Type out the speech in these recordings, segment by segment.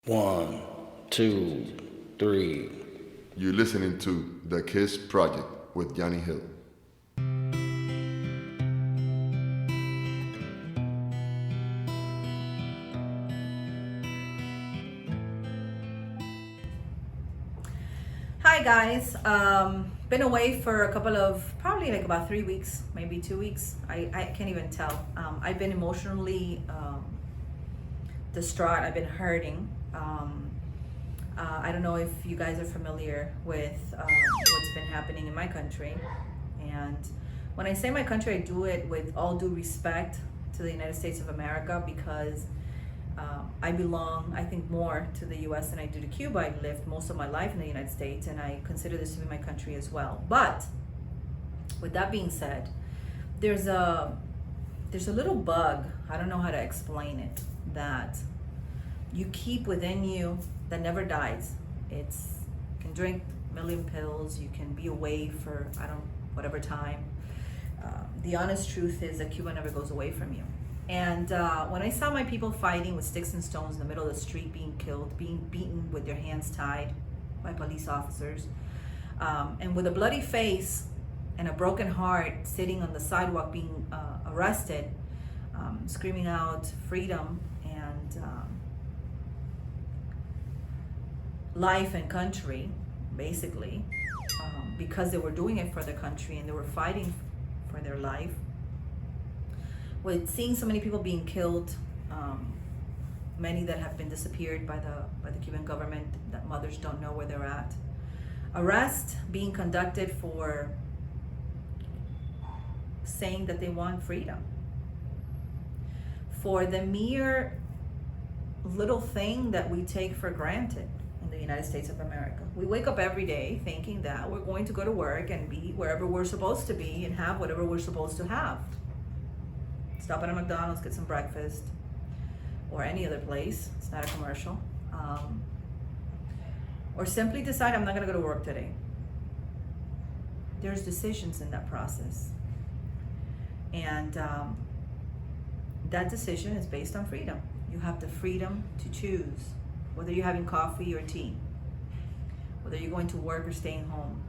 One, two, three. You're listening to The Kiss Project with Johnny Hill. Hi guys, been away for a couple of, probably like about 3 weeks, maybe 2 weeks. I can't even tell. I've been emotionally distraught. I've been hurting. I don't know if you guys are familiar with what's been happening in my country. And when I say my country, I do it with all due respect to the United States of America because I belong, I think, more to the US than I do to Cuba. I've lived most of my life in the United States and I consider this to be my country as well. But with that being said, there's a little bug, I don't know how to explain it, that you keep within you that never dies. You can drink a million pills, you can be away for whatever time. The honest truth is that Cuba never goes away from you. And when I saw my people fighting with sticks and stones in the middle of the street, being killed, being beaten with their hands tied by police officers, and with a bloody face and a broken heart sitting on the sidewalk being arrested, screaming out freedom and life and country, basically, because they were doing it for the country and they were fighting for their life. With seeing so many people being killed, many that have been disappeared by the Cuban government, that mothers don't know where they're at. Arrest being conducted for saying that they want freedom. For the mere little thing that we take for granted in the United States of America. We wake up every day thinking that we're going to go to work and be wherever we're supposed to be and have whatever we're supposed to have. Stop at a McDonald's, get some breakfast, or any other place. It's not a commercial. Or simply decide I'm not going to go to work today. There's decisions in that process. And that decision is based on freedom. You have the freedom to choose whether you're having coffee or tea, whether you're going to work or staying home,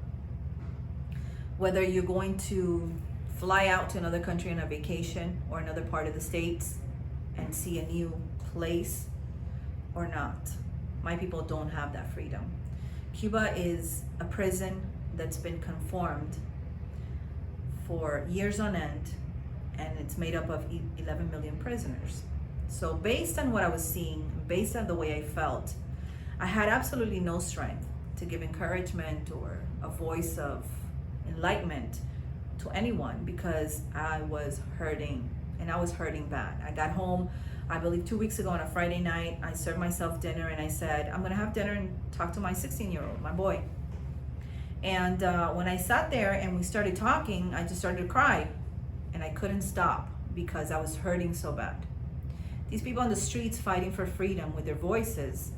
whether you're going to fly out to another country on a vacation or another part of the States and see a new place or not. My people don't have that freedom. Cuba is a prison that's been conformed for years on end, and it's made up of 11 million prisoners. So based on what I was seeing, based on the way I felt, I had absolutely no strength to give encouragement or a voice of enlightenment to anyone because I was hurting, and I was hurting bad. I got home, I believe 2 weeks ago on a Friday night. I served myself dinner and I said, I'm gonna have dinner and talk to my 16-year-old, my boy. And when I sat there and we started talking, I just started to cry and I couldn't stop because I was hurting so bad. These people on the streets fighting for freedom with their voices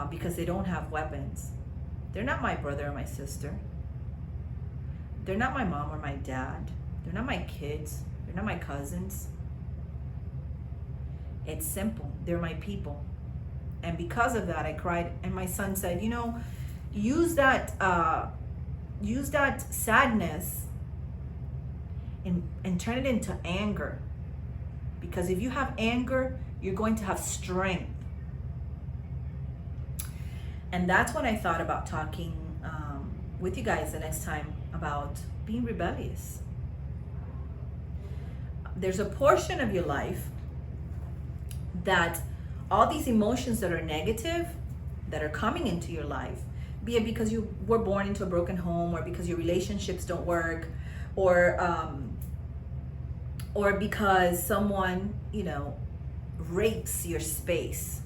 because they don't have weapons. They're not my brother or my sister. They're not my mom or my dad. They're not my kids. They're not my cousins. It's simple. They're my people. And because of that, I cried. And my son said, use that sadness and turn it into anger. Because if you have anger, you're going to have strength. And that's when I thought about talking with you guys the next time about being rebellious. There's a portion of your life that all these emotions that are negative, that are coming into your life, be it because you were born into a broken home, or because your relationships don't work, or because someone, rapes your space.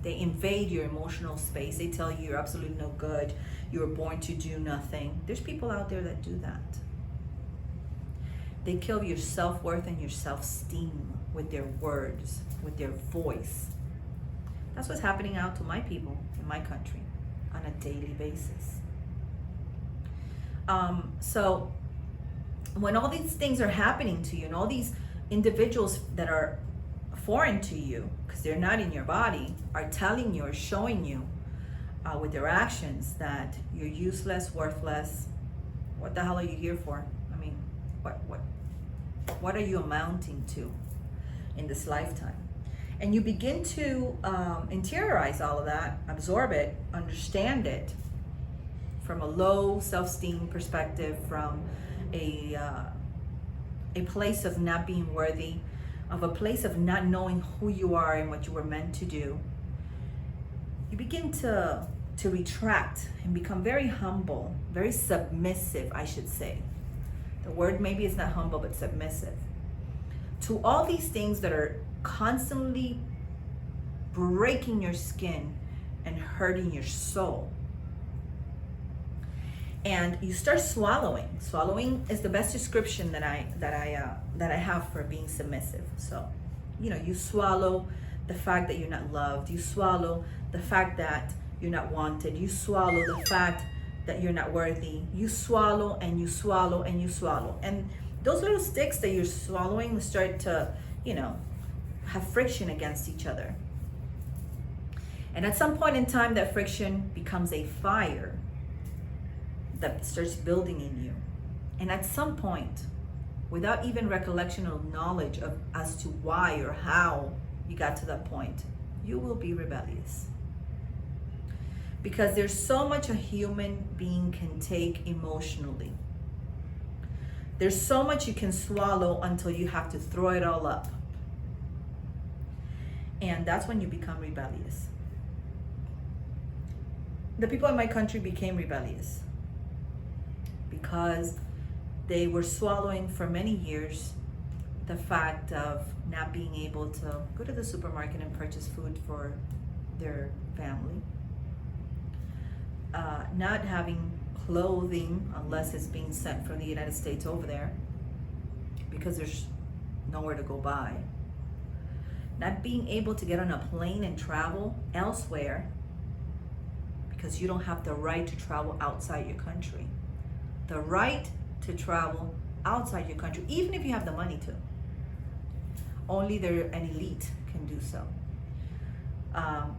They invade your emotional space. They tell you you're absolutely no good. You were born to do nothing. There's people out there that do that. They kill your self-worth and your self-esteem with their words, with their voice. That's what's happening out to my people in my country on a daily basis. So when all these things are happening to you, and all these individuals that are foreign to you, because they're not in your body, are telling you or showing you with their actions that you're useless, worthless. What the hell are you here for? I mean, what are you amounting to in this lifetime? And you begin to interiorize all of that, absorb it, understand it from a low self-esteem perspective, from a place of not being worthy, of a place of not knowing who you are and what you were meant to do. You begin to retract and become very humble, very submissive, I should say. The word maybe is not humble, but submissive to all these things that are constantly breaking your skin and hurting your soul. And you start swallowing. Swallowing is the best description that I have for being submissive. So, you swallow the fact that you're not loved. You swallow the fact that you're not wanted. You swallow the fact that you're not worthy. You swallow and you swallow and you swallow. And those little sticks that you're swallowing start to, have friction against each other. And at some point in time, that friction becomes a fire that starts building in you. And at some point, without even recollection or knowledge of as to why or how you got to that point, you will be rebellious. Because there's so much a human being can take emotionally. There's so much you can swallow until you have to throw it all up. And that's when you become rebellious. The people in my country became rebellious because they were swallowing for many years the fact of not being able to go to the supermarket and purchase food for their family, not having clothing unless it's being sent from the United States over there because there's nowhere to go buy, not being able to get on a plane and travel elsewhere because you don't have the right to travel outside your country. The right to travel outside your country, even if you have the money to. Only an elite can do so.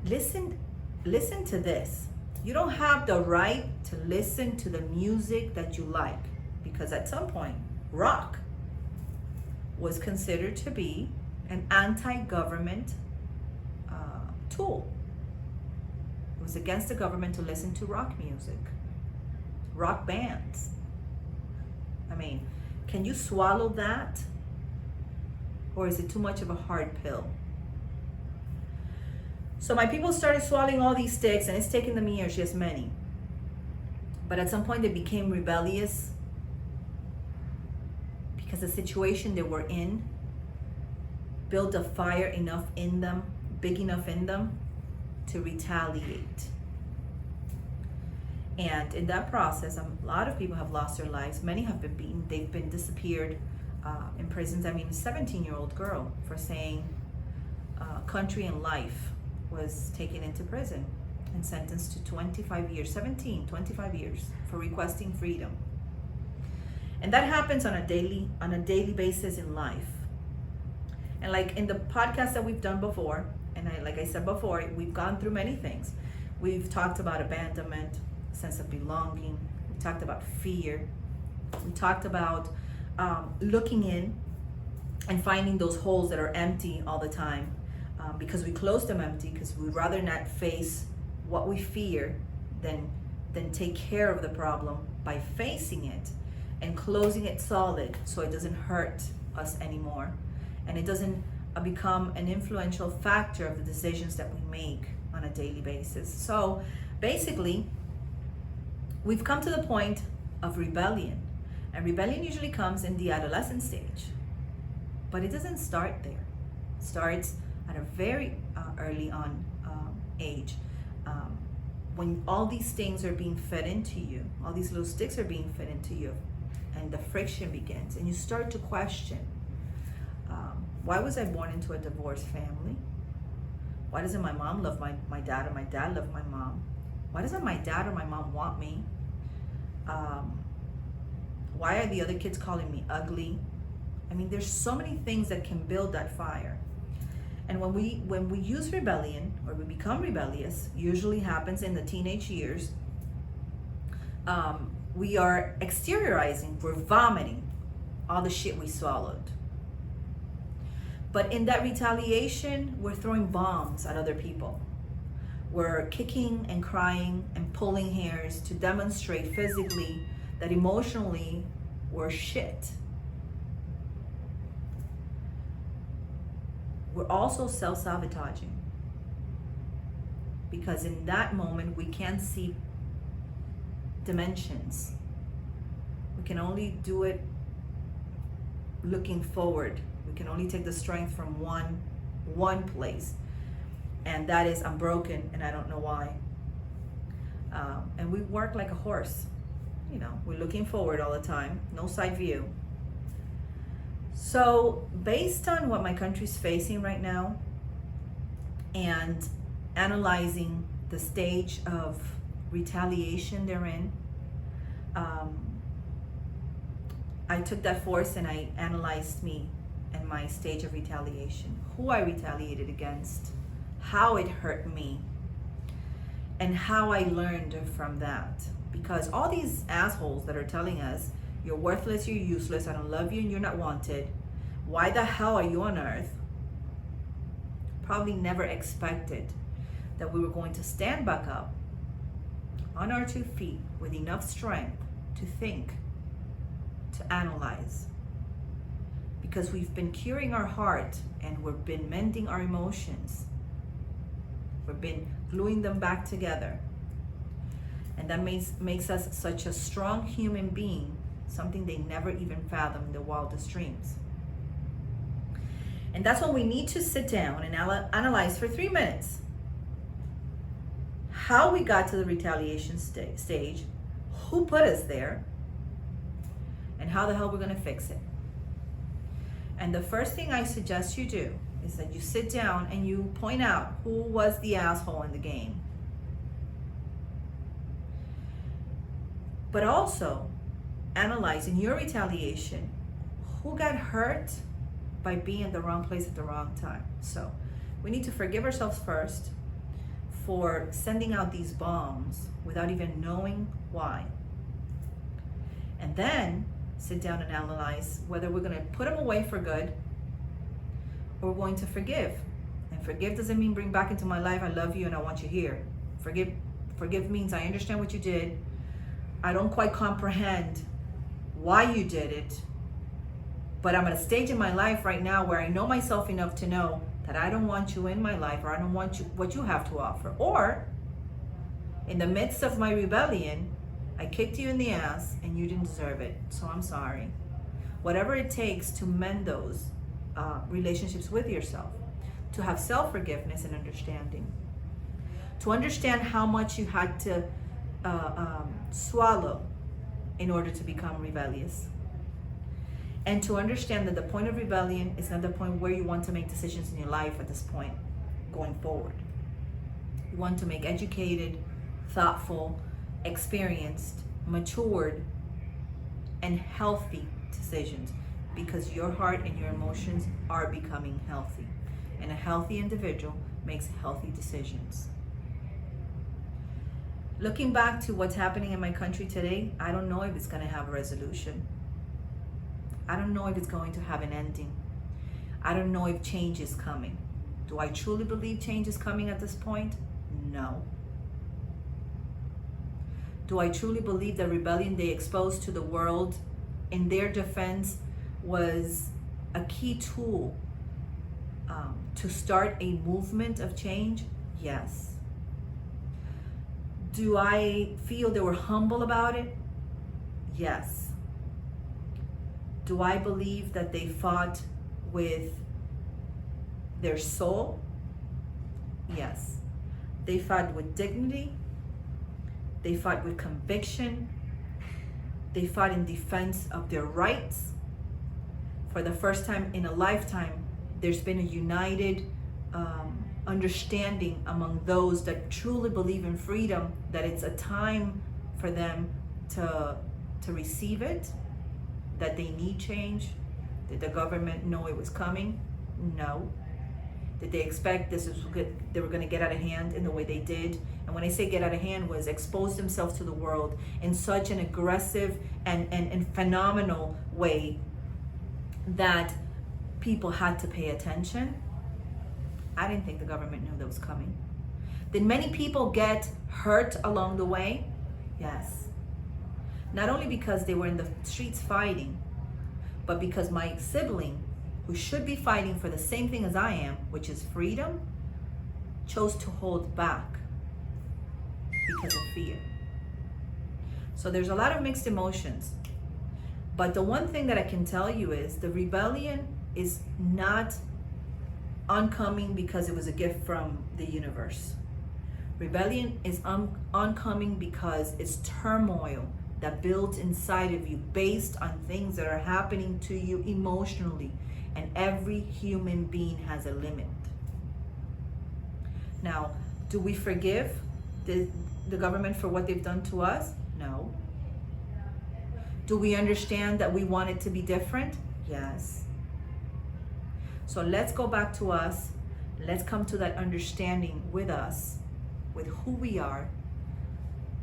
Listen to this. You don't have the right to listen to the music that you like, because at some point, rock was considered to be an anti-government tool. It was against the government to listen to rock music, rock bands. I mean, can you swallow that? Or is it too much of a hard pill? So my people started swallowing all these sticks, and it's taken them years, yes, many. But at some point they became rebellious because the situation they were in built a fire enough in them, big enough in them, to retaliate. And in that process, a lot of people have lost their lives. Many have been beaten. They've been disappeared in prisons. I mean, a 17-year-old girl for saying country and life was taken into prison and sentenced to 25 years, 25 years for requesting freedom. And that happens on a daily basis in life. And like in the podcast that we've done before, and like I said before, we've gone through many things. We've talked about abandonment, sense of belonging. We talked about fear. We talked about looking in and finding those holes that are empty all the time because we close them empty because we'd rather not face what we fear than take care of the problem by facing it and closing it solid so it doesn't hurt us anymore and it doesn't become an influential factor of the decisions that we make on a daily basis. So basically, we've come to the point of rebellion, and rebellion usually comes in the adolescent stage, but it doesn't start there. It starts at a very early on age, when all these things are being fed into you, all these little sticks are being fed into you, and the friction begins, and you start to question, why was I born into a divorced family? Why doesn't my mom love my dad, or my dad love my mom? Why doesn't my dad or my mom want me? Why are the other kids calling me ugly? I mean, there's so many things that can build that fire. And when we use rebellion, or we become rebellious, usually happens in the teenage years. We are exteriorizing, we're vomiting all the shit we swallowed. But in that retaliation, we're throwing bombs at other people. We're kicking and crying and pulling hairs to demonstrate physically that emotionally we're shit. We're also self-sabotaging, because in that moment we can't see dimensions. We can only do it looking forward. We can only take the strength from one place, and that is, I'm broken and I don't know why. And we work like a horse. We're looking forward all the time, no side view. So based on what my country's facing right now, and analyzing the stage of retaliation they're in, I took that force and I analyzed me and my stage of retaliation, who I retaliated against, how it hurt me, and how I learned from that. Because all these assholes that are telling us, you're worthless, you're useless, I don't love you, and you're not wanted, why the hell are you on earth? Probably never expected that we were going to stand back up on our 2 feet with enough strength to think, to analyze. Because we've been curing our heart and we've been mending our emotions. We've been gluing them back together. And that makes us such a strong human being, something they never even fathomed in the wildest dreams. And that's when we need to sit down and analyze for 3 minutes how we got to the retaliation stage, who put us there, and how the hell we're going to fix it. And the first thing I suggest you do is that you sit down and you point out who was the asshole in the game. But also analyze in your retaliation who got hurt by being in the wrong place at the wrong time. So we need to forgive ourselves first for sending out these bombs without even knowing why. And then sit down and analyze whether we're going to put them away for good or we're going to forgive. And forgive doesn't mean bring back into my life, I love you and I want you here. Forgive means I understand what you did. I don't quite comprehend why you did it, but I'm at a stage in my life right now where I know myself enough to know that I don't want you in my life, or I don't want what you have to offer. Or in the midst of my rebellion, I kicked you in the ass and you didn't deserve it, so I'm sorry. Whatever it takes to mend those relationships with yourself, to have self-forgiveness and understanding, to understand how much you had to swallow in order to become rebellious, and to understand that the point of rebellion is not the point where you want to make decisions in your life at this point going forward. You want to make educated, thoughtful, experienced, matured, and healthy decisions, because your heart and your emotions are becoming healthy, and a healthy individual makes healthy decisions. Looking back to what's happening in my country today, I don't know if it's going to have a resolution. I don't know if it's going to have an ending. I don't know if change is coming. Do I truly believe change is coming at this point? No. Do I truly believe the rebellion they exposed to the world in their defense was a key tool to start a movement of change? Yes. Do I feel they were humble about it? Yes. Do I believe that they fought with their soul? Yes. They fought with dignity. They fought with conviction. They fought in defense of their rights. For the first time in a lifetime, there's been a united understanding among those that truly believe in freedom, that it's a time for them to receive it, that they need change. Did the government know it was coming? No. Did they expect this was good, they were going to get out of hand in the way they did? And when I say get out of hand, was expose themselves to the world in such an aggressive and phenomenal way that people had to pay attention. I didn't think the government knew that was coming. Did many people get hurt along the way? Yes. Not only because they were in the streets fighting, but because my sibling, who should be fighting for the same thing as I am, which is freedom, chose to hold back because of fear. So there's a lot of mixed emotions. But the one thing that I can tell you is the rebellion is not oncoming because it was a gift from the universe. Rebellion is oncoming because it's turmoil that builds inside of you based on things that are happening to you emotionally. And every human being has a limit. Now, do we forgive the government for what they've done to us? No. Do we understand that we want it to be different? Yes. So let's go back to us. Let's come to that understanding with us, with who we are,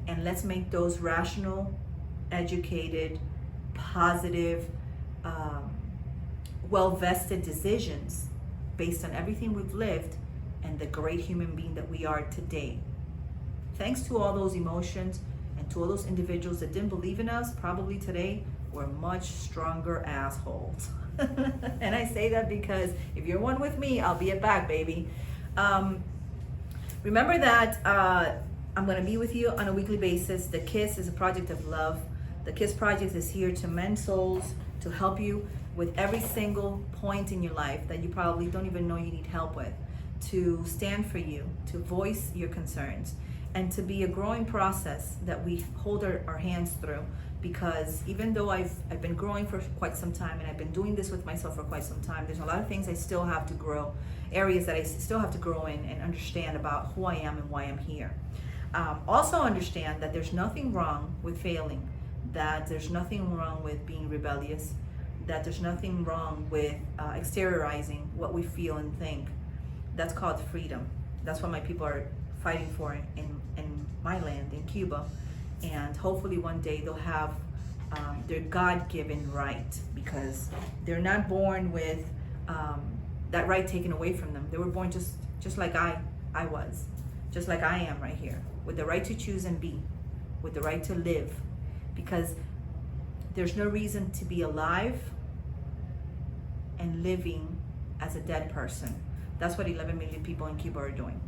and let's make those rational, educated, positive, well-vested decisions based on everything we've lived and the great human being that we are today. Thanks to all those emotions and to all those individuals that didn't believe in us, probably today we're much stronger assholes. And I say that because if you're one with me, I'll be it back, baby. Remember that I'm going to be with you on a weekly basis. The KISS is a project of love. The KISS project is here to mend souls, to help you with every single point in your life that you probably don't even know you need help with, to stand for you, to voice your concerns, and to be a growing process that we hold our hands through. Because even though I've been growing for quite some time, and I've been doing this with myself for quite some time, there's a lot of things I still have to grow, areas that I still have to grow in and understand about who I am and why I'm here. Also understand that there's nothing wrong with failing, that there's nothing wrong with being rebellious, that there's nothing wrong with exteriorizing what we feel and think. That's called freedom. That's what my people are fighting for in my land, in Cuba. And hopefully one day they'll have their God-given right, because they're not born with that right taken away from them. They were born just like I was, just like I am right here, with the right to choose and be, with the right to live, because there's no reason to be alive and living as a dead person. That's what 11 million people in Cuba are doing.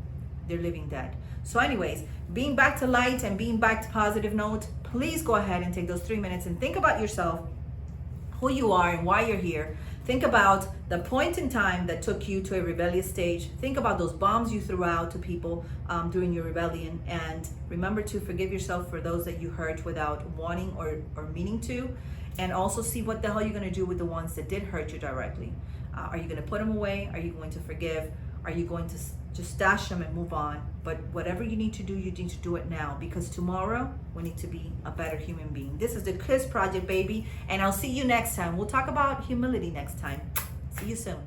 They're living dead. So anyways, being back to light and being back to positive note, please go ahead and take those 3 minutes and think about yourself, who you are and why you're here. Think about the point in time that took you to a rebellious stage. Think about those bombs you threw out to people during your rebellion. And remember to forgive yourself for those that you hurt without wanting or meaning to. And also see what the hell you're going to do with the ones that did hurt you directly. Are you going to put them away? Are you going to forgive? Are you going to just stash them and move on? But whatever you need to do, you need to do it now, because tomorrow we need to be a better human being. This is the KISS Project, baby, and I'll see you next time. We'll talk about humility next time. See you soon.